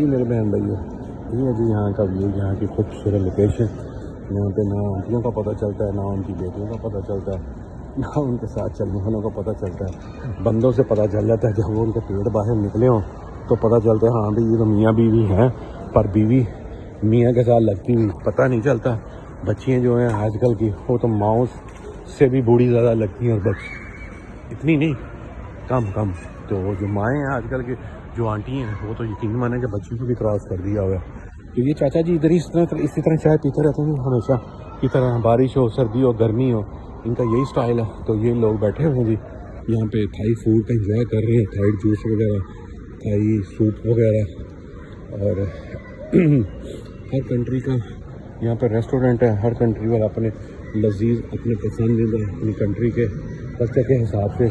جی میرے بہن بھائیو، یہ ہے جی یہاں کا ویو، یہاں کی خوبصورت لوکیشن. یہاں پہ نہ آنٹیوں کا پتہ چلتا ہے، نہ ان کی بیٹیوں کا پتہ چلتا ہے، نہ ان کے ساتھ چلنے والوں کا پتہ چلتا ہے. بندوں سے پتہ چل جاتا ہے جب وہ ان کے پیٹ باہر نکلے ہوں تو پتہ چلتا ہے ہاں بھائی یہ تو میاں بیوی ہیں، پر بیوی میاں کے ساتھ لگتی ہوئی پتہ نہیں چلتا. بچیاں جو ہیں آج کل کی وہ تو ماؤں سے بھی بوڑھی زیادہ لگتی ہیں، اور اتنی نہیں، کم. تو جو مائیں ہیں آج کل کی، جو آنٹی ہیں، وہ تو یقین مانیں کہ بچوں کو بھی کراس کر دیا ہوا ہے. تو یہ چاچا جی ادھر اسی طرح چائے پیتے رہتے ہیں ہمیشہ کی طرح، بارش ہو، سردی ہو، گرمی ہو، ان کا یہی سٹائل ہے. تو یہ لوگ بیٹھے ہوئے ہیں جی یہاں پہ تھائی فوڈ کا انجوائے کر رہے ہیں، تھائی جوس وغیرہ، تھائی سوپ وغیرہ. اور ہر کنٹری کا یہاں پہ ریسٹورنٹ ہے، ہر کنٹری والا اپنے لذیذ، اپنے پسندیدہ اپنی کنٹری کے کلچر کے حساب سے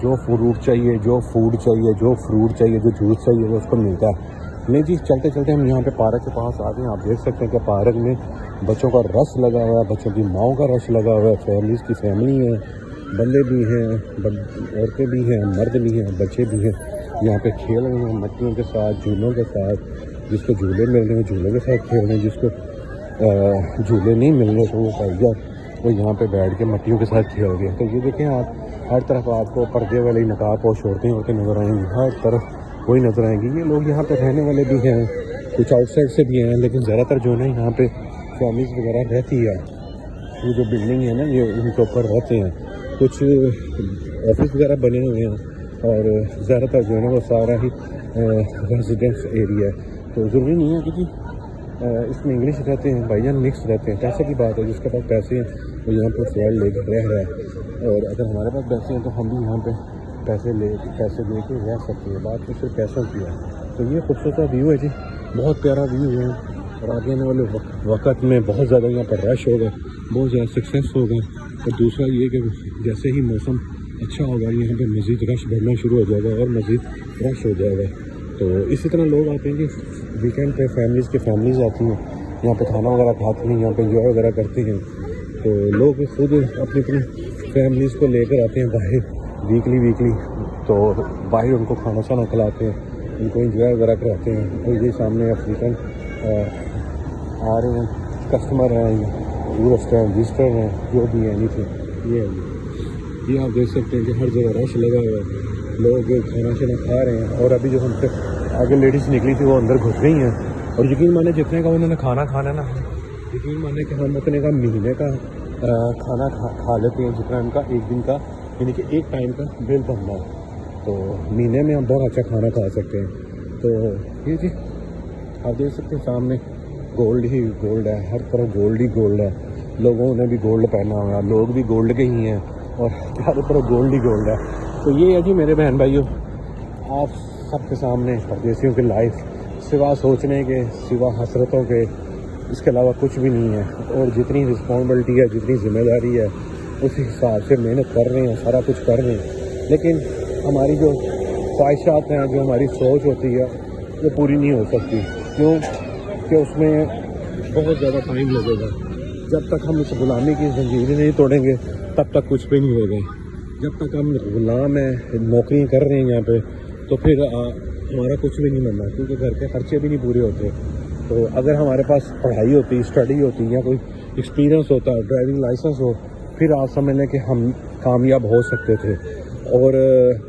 جو فروٹ چاہیے، جو فوڈ چاہیے، جو فروٹ چاہیے، جو جوس چاہیے، وہ اس کو ملتا ہے. نہیں جی، چلتے چلتے ہم یہاں پہ پارک کے پاس آ گئے ہیں. آپ دیکھ سکتے ہیں کہ پارک میں بچوں کا رش لگا ہوا ہے، بچوں کی ماؤں کا رش لگا ہوا ہے، فیملیز کی فیملی ہیں، بندے بھی ہیں، عورتیں بھی ہیں، مرد بھی ہیں، بچے بھی ہیں. یہاں پہ کھیل رہے ہیں مٹیوں کے ساتھ، جھولوں کے ساتھ. جس کو جھولے مل رہے ہیں جھولوں کے ساتھ کھیل رہے ہیں، جس کو جھولے نہیں مل رہے تو وہ بھائی وہ یہاں پہ بیٹھ کے مٹیوں کے ساتھ کھیل رہے ہیں. تو یہ دیکھیں آپ، ہر طرف آپ کو پردے والی نقاب پوش عورتیں نظر آئیں گی، ہر طرف وہی نظر آئیں گی. یہ لوگ یہاں پہ رہنے والے بھی ہیں، کچھ آؤٹ سائڈ سے بھی ہیں، لیکن زیادہ تر جو ہے نا یہاں پہ فیملیز وغیرہ رہتی ہے. یہ جو بلڈنگ ہے نا یہ ان کے اوپر رہتے ہیں، کچھ آفس وغیرہ بنے ہوئے ہیں، اور زیادہ تر جو ہے نا وہ سارا ہی ریزیڈنس ایریا ہے. تو ضروری نہیں ہے کہ جی اس میں انگلش رہتے ہیں، بھائی جان مکس رہتے ہیں. پیسے کی بات ہے، جس کے پاس پیسے ہیں وہ یہاں پہ فلیٹ لے کر رہ رہا ہے، اور اگر ہمارے پاس پیسے ہیں تو ہم بھی یہاں پہ پیسے لے کے رہ سکتے ہیں. بات تو صرف پیسوں کی ہے. تو یہ خوبصورت ویو ہے جی، بہت پیارا ویو ہے. اور آگے آنے والے وقت میں بہت زیادہ یہاں پر رش ہوگا، بہت زیادہ سکسیس ہوگا. اور دوسرا یہ کہ جیسے ہی موسم اچھا ہوگا یہاں پہ مزید رش بڑھنا شروع ہو جائے گا، اور مزید رش ہو جائے گا. تو اسی طرح لوگ آتے ہیں کہ ویکینڈ پہ فیملیز آتی ہیں یہاں پہ، کھانا وغیرہ کھاتی ہیں، یہاں پہ انجوائے وغیرہ کرتے ہیں. تو لوگ خود اپنی فیملیز کو لے کر آتے ہیں باہر ویکلی. تو باہر ان کو کھانا شانا کھلاتے ہیں، ان کو انجوائے وغیرہ کراتے ہیں. اور یہ سامنے افریقن آ رہے ہیں، کسٹمر ہیں، ٹورسٹ ہیں، وزٹر ہیں، جو بھی ہیں یہ ہے. یہ آپ دیکھ سکتے ہیں کہ ہر جگہ رش لگا ہوا ہے، لوگ کھانا شانا کھا رہے ہیں. اور ابھی جو ہم سے آگے لیڈیز نکلی تھی وہ اندر گھس گئی ہیں. اور یقین مانے جتنے کا انہوں نے کھانا کھانا نا، یقین مانے کہ ہم اتنے کا مہینے کا کھانا کھا لیتے ہیں جتنا ان کا ایک دن کا، یعنی کہ ایک ٹائم کا بل بننا ہے. تو مہینے میں ہم بہت اچھا کھانا کھا سکتے ہیں. تو یہ جی آپ دیکھ سکتے ہیں سامنے گولڈ ہی گولڈ ہے، ہر طرف گولڈ ہی گولڈ ہے. لوگوں نے بھی گولڈ پہنا ہوا ہے، لوگ بھی گولڈ کے ہی ہیں، اور ہر طرف گولڈ ہی گولڈ ہے. تو یہ ہے جی میرے بہن بھائیوں، آپ سب کے سامنے پردیسیوں کی لائف سوا سوچنے کے، سوا حسرتوں کے، اس کے علاوہ کچھ بھی نہیں ہے. اور جتنی رسپانسبلٹی ہے، جتنی ذمہ داری ہے، اسی حساب سے محنت کر رہے ہیں، سارا کچھ کر رہے ہیں. لیکن ہماری جو خواہشات ہیں، جو ہماری سوچ ہوتی ہے، وہ پوری نہیں ہو سکتی. کیوں کہ اس میں بہت زیادہ ٹائم لگے گا. جب تک ہم اس غلامی کی زنجیریں نہیں توڑیں گے تب تک کچھ بھی نہیں ہوگا. جب تک ہم غلام ہیں، نوکری کر رہے ہیں یہاں پہ، تو پھر ہمارا کچھ بھی نہیں بننا، کیونکہ گھر کے خرچے بھی نہیں پورے ہوتے. تو اگر ہمارے پاس پڑھائی ہوتی، اسٹڈی ہوتی، یا کوئی ایکسپیرینس ہوتا، ڈرائیونگ لائسنس ہو، پھر آپ سمجھ لیں کہ ہم کامیاب ہو سکتے تھے. اور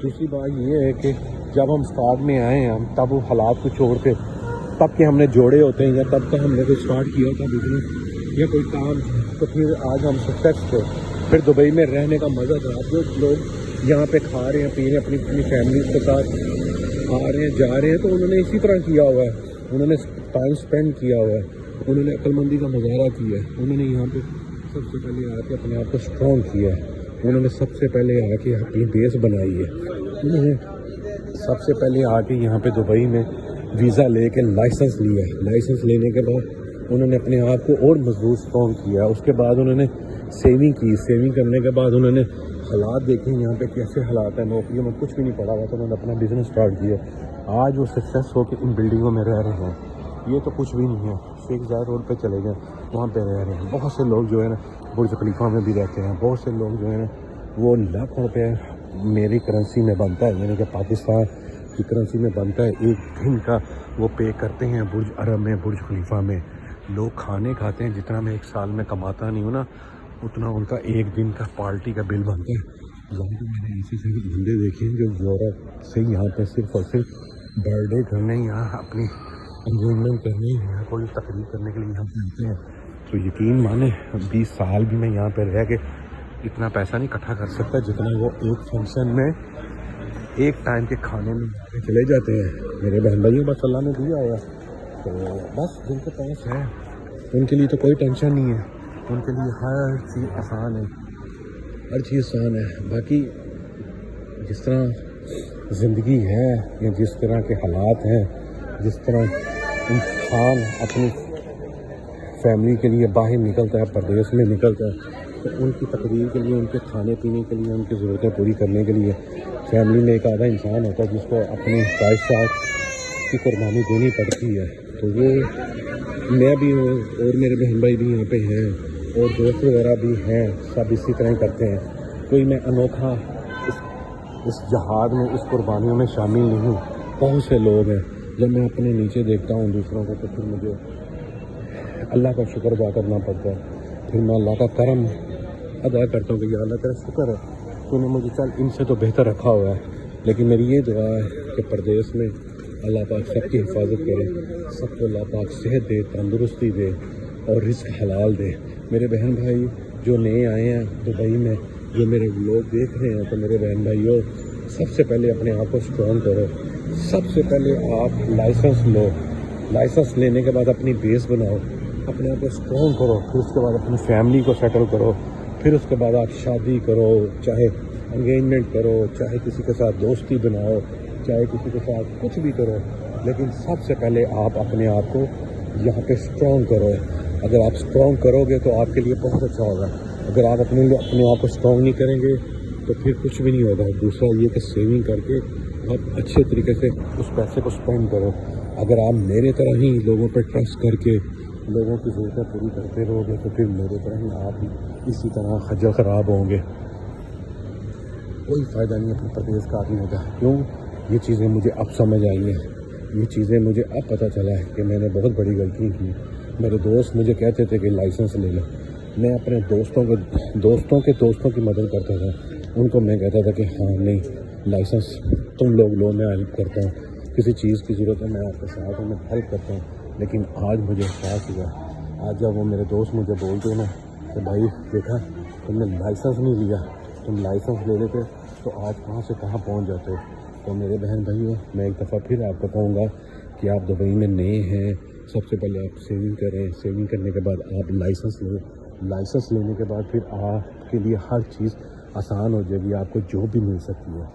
دوسری بات یہ ہے کہ جب ہم اسٹارٹ میں آئے ہیں، ہم تب وہ حالات کو چھوڑ کے، تب کہ ہم نے جوڑے ہوتے ہیں، یا تب کہ ہم نے کوئی اسٹارٹ کیا ہوتا بزنس یا کوئی کام، تو پھر آج ہم سکسیس تھے. پھر دبئی میں رہنے کا مزہ تھا. جو لوگ یہاں پہ کھا رہے ہیں، پی رہے ہیں، اپنی فیملیز کے ساتھ آ رہے ہیں، جا رہے ہیں، تو انہوں نے اسی طرح کیا ہوا ہے. انہوں نے ٹائم اسپینڈ کیا ہوا ہے، انہوں نے عقل مندی کا مظاہرہ کیا ہے. انہوں نے یہاں پہ سب سے پہلے آ کے اپنے آپ کو اسٹرانگ کیا ہے. انہوں نے سب سے پہلے آ کے اپنی بیس بنائی ہے. انہوں نے سب سے پہلے آ کے یہاں پہ دبئی میں ویزا لے کے لائسنس لیا ہے. لائسنس لینے کے بعد انہوں نے اپنے آپ کو اور مضبوط اسٹرانگ کیا. اس کے بعد انہوں نے سیونگ کی. سیونگ کرنے کے بعد انہوں نے حالات دیکھیں یہاں پہ کیسے حالات ہیں، نوکریوں میں کچھ بھی نہیں پڑا ہوا، تو انہوں نے اپنا بزنس اسٹارٹ کیا. آج وہ سکسیس ہو کے ان بلڈنگوں میں رہ رہے ہیں. یہ تو کچھ بھی نہیں ہے. شیخ زاید روڈ پہ چلے گئے، وہاں پہ رہ رہے ہیں. بہت سے لوگ جو ہے نا برج خلیفہ میں بھی رہتے ہیں. بہت سے لوگ جو ہے نا وہ لاکھوں روپے میری کرنسی میں بنتا ہے، یعنی کہ پاکستان کی کرنسی میں بنتا ہے، ایک دن کا وہ پے کرتے ہیں برج عرب میں، برج خلیفہ میں. لوگ کھانے کھاتے ہیں، جتنا میں ایک سال میں کماتا نہیں ہوں نا اتنا ان کا ایک دن کا پارٹی کا بل بنتا ہے. یہاں پہ میں نے ایسی ساری بندے دیکھے ہیں جو یورپ سے یہاں پہ صرف اور صرف برتھ ڈے کرنے، یہاں اپنی انجوائمنٹ کرنے، یہاں کوئی تقریب کرنے کے لیے یہاں پہ آتے ہیں. تو یقین مانے 20 سال بھی میں یہاں پہ رہ کے اتنا پیسہ نہیں اکٹھا کر سکتا جتنا وہ ایک فنکشن میں ایک ٹائم کے کھانے میں چلے جاتے ہیں. میرے بہن بھائیوں بس اللہ نے دیا ہوا، تو بس جن کے پاس ہے ان کے لیے تو کوئی ٹینشن نہیں ہے، ان کے لیے ہر چیز آسان ہے، ہر چیز آسان ہے. باقی جس طرح زندگی ہے یا جس طرح کے حالات ہیں، جس طرح انسان اپنی فیملی کے لیے باہر نکلتا ہے، پردیس میں نکلتا ہے، تو ان کی تقریر کے لیے، ان کے کھانے پینے کے لیے، ان کی ضرورتیں پوری کرنے کے لیے فیملی میں ایک آدھا انسان ہوتا ہے جس کو اپنی خواہشات کی قربانی دینی پڑتی ہے. تو وہ میں بھی ہوں اور میرے بہن بھائی بھی یہاں پہ ہیں اور دوست وغیرہ بھی ہیں، سب اسی طرح ہی کرتے ہیں. کوئی میں انوکھا اس جہاد میں، اس قربانیوں میں شامل نہیں ہوں. بہت سے لوگ ہیں، جب میں اپنے نیچے دیکھتا ہوں دوسروں کو تو پھر مجھے اللہ کا شکر ادا کرنا پڑتا ہے. پھر میں اللہ کا کرم ادا کرتا ہوں کہ یا اللہ تیرا شکر ہے، تو نے مجھے چل ان سے تو بہتر رکھا ہوا ہے. لیکن میری یہ دعا ہے کہ پردیس میں اللہ پاک سب کی حفاظت کرے، سب کو اللہ پاک صحت دے، تندرستی دے اور رزق حلال دے. میرے بہن بھائی جو نئے آئے ہیں دبئی میں، جو میرے لوگ دیکھ رہے ہیں، تو میرے بہن بھائیوں سب سے پہلے اپنے آپ کو اسٹرانگ کرو. سب سے پہلے آپ لائسنس لو، لائسنس لینے کے بعد اپنی بیس بناؤ، اپنے آپ کو اسٹرانگ کرو. پھر اس کے بعد اپنی فیملی کو سیٹل کرو. پھر اس کے بعد آپ شادی کرو، چاہے انگیجمنٹ کرو، چاہے کسی کے ساتھ دوستی بناؤ، چاہے کسی کے ساتھ کچھ بھی کرو. لیکن سب سے پہلے آپ اپنے آپ کو یہاں پہ اسٹرانگ کرو. اگر آپ اسٹرانگ کرو گے تو آپ کے لیے بہت اچھا ہوگا. اگر آپ اپنے آپ کو اسٹرانگ نہیں کریں گے تو پھر کچھ بھی نہیں ہوگا. دوسرا یہ کہ سیونگ کر کے آپ اچھے طریقے سے اس پیسے کو اسپینڈ کرو. اگر آپ میرے طرح ہی لوگوں پہ ٹرسٹ کر کے لوگوں کی ضرورتیں پوری کرتے رہو گے تو پھر میرے طرح ہی آپ بھی اسی طرح خجل خراب ہوں گے. کوئی فائدہ نہیں اپنے پردیس کا آدمی ہوتا. کیوں؟ یہ چیزیں مجھے اب سمجھ آئی ہیں، یہ چیزیں مجھے اب پتہ چلا ہے کہ میں نے بہت بڑی غلطی کی. میرے دوست مجھے کہتے تھے کہ لائسنس لے لو. میں اپنے دوستوں کی مدد کرتا تھا. ان کو میں کہتا تھا کہ ہاں نہیں لائسنس تم لوگ لو، میں ہیلپ کرتا ہوں، کسی چیز کی ضرورت ہے میں آپ کے ساتھ ہوں، میں ہیلپ کرتا ہوں. لیکن آج مجھے احساس ہوا، آج جب وہ میرے دوست مجھے بولتے ہیں نا کہ بھائی دیکھا تم نے لائسنس نہیں لیا، تم لائسنس لے لیتے تو آج کہاں سے کہاں پہنچ جاتے. تو میرے بہن بھائیوں میں ایک دفعہ پھر آپ کو کہوں گا کہ آپ دبئی میں نئے ہیں، سب سے پہلے آپ سیونگ کریں. سیونگ کرنے کے بعد آپ لائسنس لیں. لائسنس لینے کے بعد پھر آپ کے لیے ہر چیز آسان ہو جائے گی، آپ کو جاب بھی مل سکتی ہے.